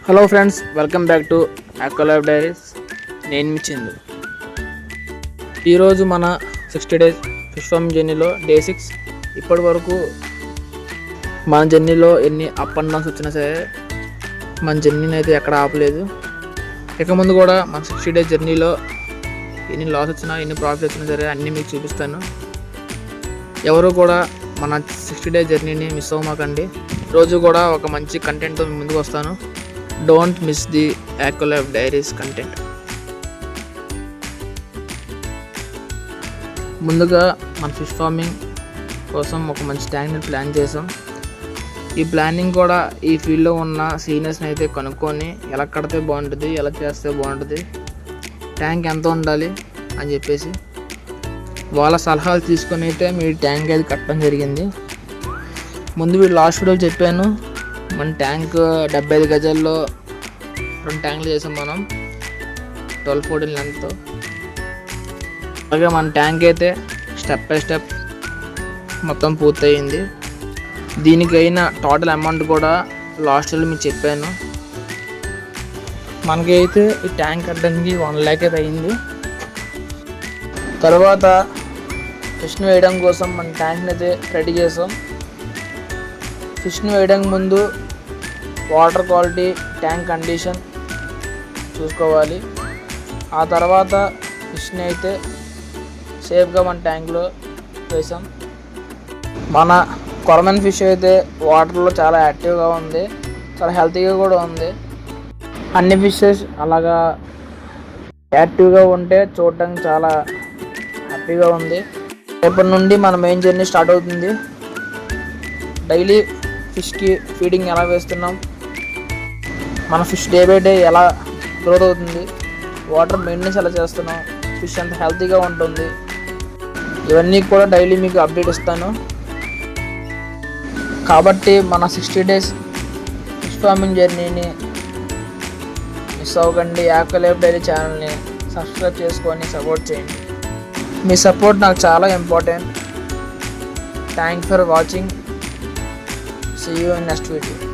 Hello friends, welcome back to aqualife diaries. నేను మీ చందు. ఈరోజు మన 60 days ఫిష్ ఫార్మింగ్ జర్నీలో డే 6. ఇప్పటి వరకు మన జర్నీలో ఎన్ని అప్ అండ్ డౌన్స్ వచ్చినా సరే మన జర్నీని అయితే ఎక్కడ ఆపలేదు. ఇక ముందు కూడా మన 60 days జర్నీలో ఎన్ని లాస్ వచ్చినా ఎన్ని ప్రాఫిట్ వచ్చినా సరే అన్నీ మీకు చూపిస్తాను. ఎవరు కూడా మన 60 days జర్నీని మిస్ అవ్వమాకండి. రోజు కూడా ఒక మంచి కంటెంట్తో ముందుకు వస్తాను. Don't miss the aqualife diaries content. ముందుగా మన ఫిష్ ఫార్మింగ్ కోసం ఒక మంచి ట్యాంక్ని ప్లాన్ చేసాం. ఈ ప్లానింగ్ కూడా ఈ ఫీల్డ్లో ఉన్న సీనియర్స్ని అయితే కనుక్కొని ఎలా కడితే బాగుంటుంది, ఎలా చేస్తే బాగుంటుంది, ట్యాంక్ ఎంత ఉండాలి అని చెప్పేసి వాళ్ళ సలహాలు తీసుకొని అయితే మీ ట్యాంక్ అయితే కట్టడం జరిగింది. ముందు లాస్ట్ వీడియోలో చెప్పాను, మన ట్యాంక్ 75 గజాల్లో 2 ట్యాంకులు చేసాం మనం 12-14 లెంత్తో. అలాగే మన ట్యాంక్ అయితే స్టెప్ బై స్టెప్ మొత్తం పూర్తయింది. దీనికైన టోటల్ అమౌంట్ కూడా లాస్ట్లో మీకు చెప్పాను. మనకి అయితే ఈ ట్యాంక్ కట్టడానికి 1 lakh అయితే అయింది. తర్వాత ఫిష్ని వేయడం కోసం మన ట్యాంక్ని అయితే రెడీ చేసాం. ఫిష్ని వేయడానికి ముందు వాటర్ క్వాలిటీ, ట్యాంక్ కండిషన్ చూసుకోవాలి. ఆ తర్వాత ఫిష్ని అయితే సేఫ్గా మన ట్యాంక్లో వేసాం. మన కొరమెన్ ఫిష్ అయితే వాటర్లో చాలా యాక్టివ్గా ఉంది, చాలా హెల్తీగా కూడా ఉంది. అన్ని ఫిషెస్ అలాగా యాక్టివ్గా ఉంటే చూడటానికి చాలా హ్యాపీగా ఉంది. రేపటి నుండి మన మెయిన్ జర్నీ స్టార్ట్ అవుతుంది. డైలీ ఫిష్కి ఫీడింగ్ ఎలా వేస్తున్నాం, మన ఫిష్ డే బై డే ఎలా గ్రోత్ అవుతుంది, వాటర్ మెయింటెనెన్స్ ఎలా చేస్తున్నాం, ఫిష్ ఎంత హెల్తీగా ఉంటుంది, ఇవన్నీ కూడా డైలీ మీకు అప్డేట్ ఇస్తాను. కాబట్టి మన 60 days ఫిష్ ఫార్మింగ్ జర్నీని మిస్ అవ్వకండి. ఆక్వాలైఫ్ డైరీ ఛానల్ని సబ్స్క్రైబ్ చేసుకొని సపోర్ట్ చేయండి. మీ సపోర్ట్ నాకు చాలా important. Thanks for watching. See you in next video.